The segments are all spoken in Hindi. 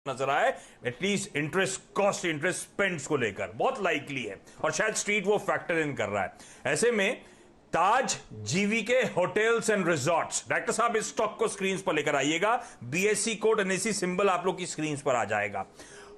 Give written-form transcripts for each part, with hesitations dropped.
नजर आए, at least interest cost, interest spends को लेकर बहुत लाइकली है और शायद स्ट्रीट वो फैक्टर इन कर रहा है। ऐसे में Taj GVK hotels and resorts, director साहब इस स्टॉक को स्क्रीन पर लेकर आइएगा, बीएससी कोड एनएससी सिंबल आप लोग की स्क्रीन पर आ जाएगा।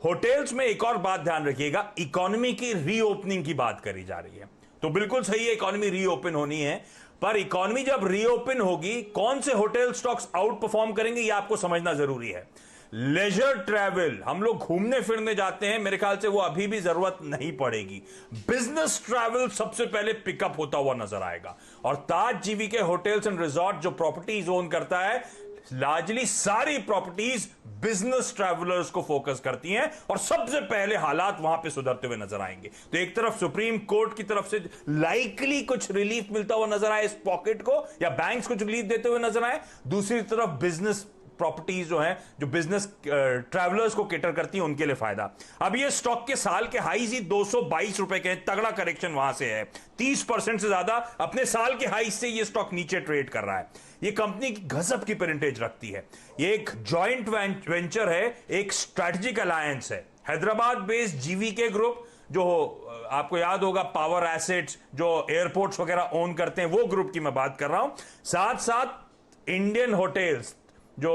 होटल्स में एक और बात ध्यान रखिएगा, इकोनॉमी की रीओपनिंग की बात करी जा रही है, तो बिल्कुल सही है, इकोनॉमी रीओपन होनी है, पर इकोनॉमी जब रीओपन होगी कौन से होटल स्टॉक्स आउट परफॉर्म करेंगे यह आपको समझना जरूरी है। लेजर ट्रैवल, हम लोग घूमने फिरने जाते हैं, मेरे ख्याल से वो अभी भी जरूरत नहीं पड़ेगी। बिजनेस ट्रैवल सबसे पहले पिकअप होता हुआ नजर आएगा। और ताज जीवीके होटल्स एंड रिजॉर्ट जो प्रॉपर्टीज ओन करता है, लार्जली सारी प्रॉपर्टीज बिजनेस ट्रैवलर्स को फोकस करती हैं और सबसे पहले हालात वहां पे सुधरते हुए नजर आएंगे। तो एक तरफ सुप्रीम कोर्ट की तरफ से लाइकली कुछ रिलीफ मिलता हुआ नजर आए इस पॉकेट को, या बैंक्स कुछ रिलीफ देते हुए नजर आए, दूसरी तरफ बिजनेस प्रॉपर्टीज जो हैं, जो बिजनेस ट्रैवलर्स को केटर करती हैं, उनके लिए फायदा। अब ये स्टॉक के साल के हाईज ही 222 रुपए के हैं, तगड़ा करेक्शन वहां से है, 30% से ज्यादा अपने साल के हाई से ये स्टॉक नीचे ट्रेड कर रहा है। ये कंपनी की गजब की परसेंटेज रखती है, ये एक जॉइंट वेंचर है, एक स्ट्रैटेजिक अलायंस है। हैदराबाद बेस्ड जीवीके ग्रुप, जो आपको याद होगा पावर एसेट्स जो एयरपोर्ट्स वगैरह ओन करते हैं, वो ग्रुप की मैं बात कर रहा हूं। साथ साथ इंडियन होटल्स जो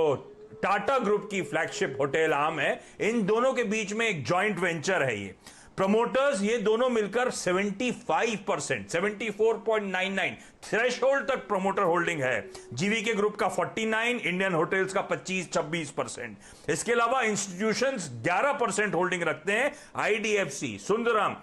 टाटा ग्रुप की फ्लैगशिप होटल आम है, इन दोनों के बीच में एक जॉइंट वेंचर है। ये प्रमोटर्स ये दोनों मिलकर 75%, 74.99 थ्रेशोल्ड तक प्रमोटर होल्डिंग है। जीवीके ग्रुप का 49, इंडियन होटल्स का 25-26%। इसके अलावा इंस्टीट्यूशंस 11% होल्डिंग रखते हैं, IDFC, Sundaram,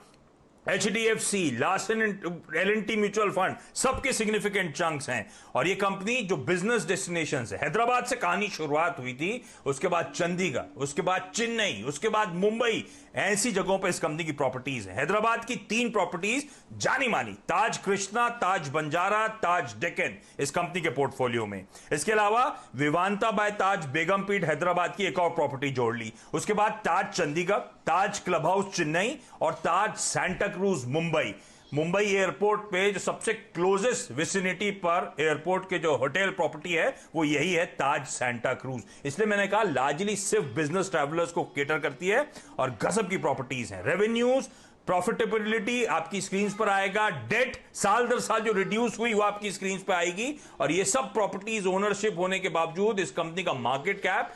HDFC, Larsen L&T mutual fund, सबके सिग्निफिकेंट चंक्स हैं। और ये कंपनी जो बिजनेस डेस्टिनेशन है, हैदराबाद से कहानी शुरुआत हुई थी, उसके बाद चंडीगढ़, उसके बाद चेन्नई, उसके बाद मुंबई, ऐसी जगहों पर इस कंपनी की प्रॉपर्टीज है। हैदराबाद की 3 प्रॉपर्टीज जानी मानी, ताज कृष्णा, ताज बंजारा, ताज डेक्कन, इस कंपनी के पोर्टफोलियो में। इसके अलावा विवांता बाय ताज बेगमपीट हैदराबाद की एक और प्रॉपर्टी जोड़ ली। उसके बाद ताज चंडीगढ़, ताज क्लब हाउस चेन्नई और ताज सैंटा क्रूज मुंबई। मुंबई एयरपोर्ट पे जो सबसे क्लोजेस्ट विसिनिटी पर एयरपोर्ट के जो होटल प्रॉपर्टी है वो यही है, ताज सैंटा क्रूज। इसलिए मैंने कहा लार्जली सिर्फ बिजनेस ट्रैवलर्स को केटर करती है और गजब की प्रॉपर्टीज हैं। रेवेन्यूज, प्रॉफिटेबिलिटी आपकी स्क्रीन पर आएगा, डेट साल दर साल जो रिड्यूस हुई वो आपकी स्क्रीन पर आएगी, और ये सब प्रॉपर्टीज ओनरशिप होने के बावजूद इस कंपनी का market cap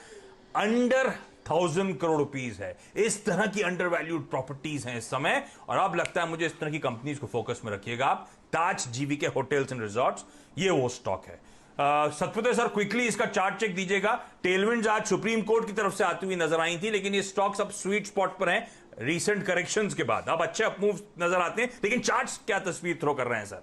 under 1000 crore rupees है। इस तरह की अंडर वैल्यूड प्रॉपर्टीज हैं इस समय, और अब लगता है मुझे इस तरह की कंपनीज को फोकस में रखिएगा आप। ताज जीवीके होटल्स एंड रिजॉर्ट्स, ये वो स्टॉक है। सतपुते सर क्विकली इसका चार्ट चेक दीजिएगा। टेलविंड्स आज सुप्रीम कोर्ट की तरफ से आती हुई नजर आई थी, लेकिन ये स्टॉक्स अब स्वीट स्पॉट पर हैं रीसेंट करेक्शंस के बाद, अब अच्छे अपमूव नजर आते हैं, लेकिन चार्ट्स क्या तस्वीर थ्रो कर रहे हैं सर?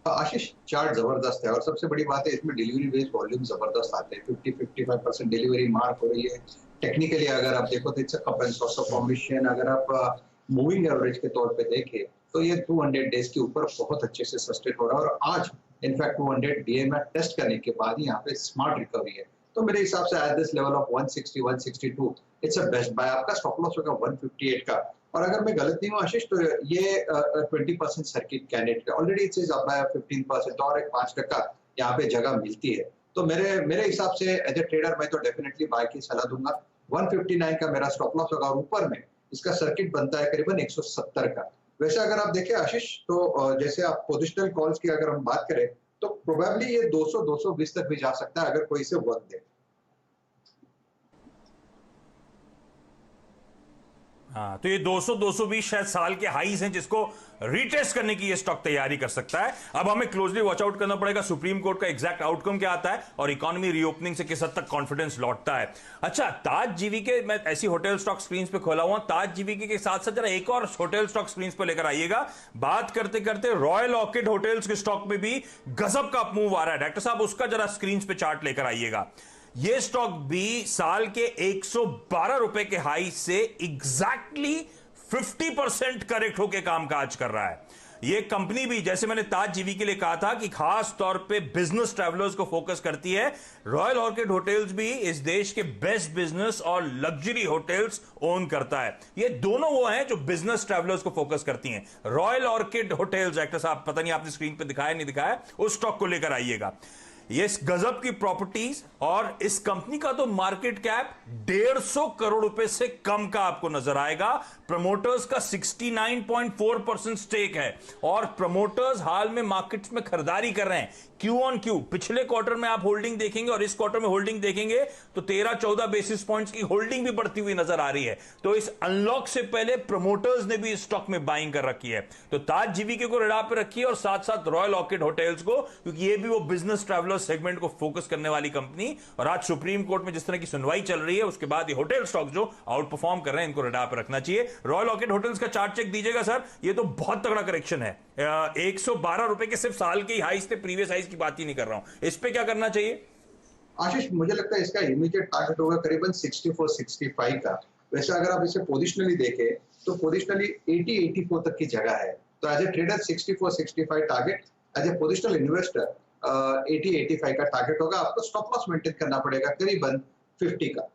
आशीष, चार्ट जबरदस्त है और सबसे बड़ी बात है इसमें डिलीवरी बेस्ड वॉल्यूम जबरदस्त आते हैं, 50-55% डिलीवरी मार्क हो रही है। टेक्निकली अगर आप देखो तो it's a cup and sauce of formation. अगर आप मूविंग एवरेज के तौर पे देखें तो ये 200 डेज के ऊपर बहुत अच्छे से सस्टेन हो रहा है, और आज इनफैक्ट 200 डीएमए टेस्ट करने के बाद यहाँ पे स्मार्ट रिकवरी है। तो मेरे हिसाब से at this level of 160-162 it's a best buy. आपका स्टॉप लॉस होगा 158 का, और अगर मैं गलत नहीं हूँ आशीष तो ये 20% सर्किट कैंडिडेट का ऑलरेडी इट्स अप बाय 15%, और एक 5% यहाँ पे जगह मिलती है। तो मेरे हिसाब से एज ए ट्रेडर मैं तो डेफिनेटली बाय की सलाह दूंगा। 159 का मेरा स्टॉप लॉस होगा, और ऊपर में इसका सर्किट बनता है करीबन 170 का। वैसे अगर आप देखें आशीष तो जैसे आप पोजिशनल कॉल्स की अगर हम बात करें तो प्रोबेबली ये 200-220 तक भी जा सकता है अगर कोई इसे वर्क दे। हाँ, तो ये 200-220 शायद साल के हाईज हैं जिसको रीटेस्ट करने की ये स्टॉक तैयारी कर सकता है। अब हमें क्लोजली वॉच आउट करना पड़ेगा सुप्रीम कोर्ट का एग्जैक्ट आउटकम क्या आता है और इकोनॉमी रीओपनिंग से किस हद तक कॉन्फिडेंस लौटता है। अच्छा, ताज जीवीके, मैं ऐसी होटल स्टॉक स्क्रीन पे खोला हुआ, ताज जीवीके के साथ साथ जरा एक और होटल स्टॉक स्क्रीन पे लेकर आइएगा। बात करते करते रॉयल ऑर्किड होटल्स के स्टॉक में भी गजब का अपमूव आ रहा है। डॉक्टर साहब उसका जरा स्क्रीन पे चार्ट लेकर आइएगा। ये स्टॉक भी साल के 112 रुपए के हाई से एग्जैक्टली 50% करेक्ट होकर कामकाज कर रहा है। ये कंपनी भी, जैसे मैंने ताज जीवी के लिए कहा था कि खास तौर पे बिजनेस ट्रैवलर्स को फोकस करती है, रॉयल ऑर्किड होटल्स भी इस देश के बेस्ट बिजनेस और लग्जरी होटल्स ओन करता है। ये दोनों वो हैं जो बिजनेस ट्रैवलर्स को फोकस करती हैं। रॉयल ऑर्किड होटल्स, एक्टर साहब पता नहीं आपने स्क्रीन पे दिखाया नहीं दिखाया, उस स्टॉक को लेकर आइएगा। ये इस गजब की प्रॉपर्टीज और इस कंपनी का तो मार्केट कैप 150 करोड़ रुपए से कम का आपको नजर आएगा। प्रमोटर्स का 69.4% स्टेक है और प्रमोटर्स हाल में मार्केट्स में खरीदारी कर रहे हैं। क्यू ऑन क्यू पिछले क्वार्टर में आप होल्डिंग देखेंगे और इस क्वार्टर में होल्डिंग देखेंगे तो 13-14 बेसिस पॉइंट्स की होल्डिंग भी बढ़ती हुई नजर आ रही है। तो इस अनलॉक से पहले प्रमोटर्स ने भी इस स्टॉक में बाइंग कर रखी है। तो ताज जीवीके को रडार पे रखिए और साथ साथ रॉयल ऑर्किड होटल्स को, क्योंकि ये भी वो बिजनेस ट्रैवलर सेगमेंट को फोकस करने वाली कंपनी। और आज सुप्रीम कोर्ट में जिस तरह की सुनवाई चल रही है उसके बाद ये होटल स्टॉक जो आउट परफॉर्म कर रहे हैं, इनको रडार पे रखना चाहिए। रॉयल ऑर्किड होटल्स का चार्ट चेक दीजिएगा सर, ये तो बहुत तगड़ा करेक्शन है। 112 रुपए के सिर्फ साल के हाईस थे, प्रीवियस हाईस की बात ही नहीं कर रहा हूं। इस पे क्या करना चाहिए आशीष? मुझे लगता है इसका इमीडिएट टारगेट होगा करीबन 64-65 का। वैसे अगर आप इसे पोजिशनली देखें तो पोजिशनली 80-84 तक की जगह है। तो as a trader 64-65 target, as a positional investor 80-85 का टारगेट होगा। आपको स्टॉप लॉस मेंटेन करना पड़ेगा करीबन 50 का।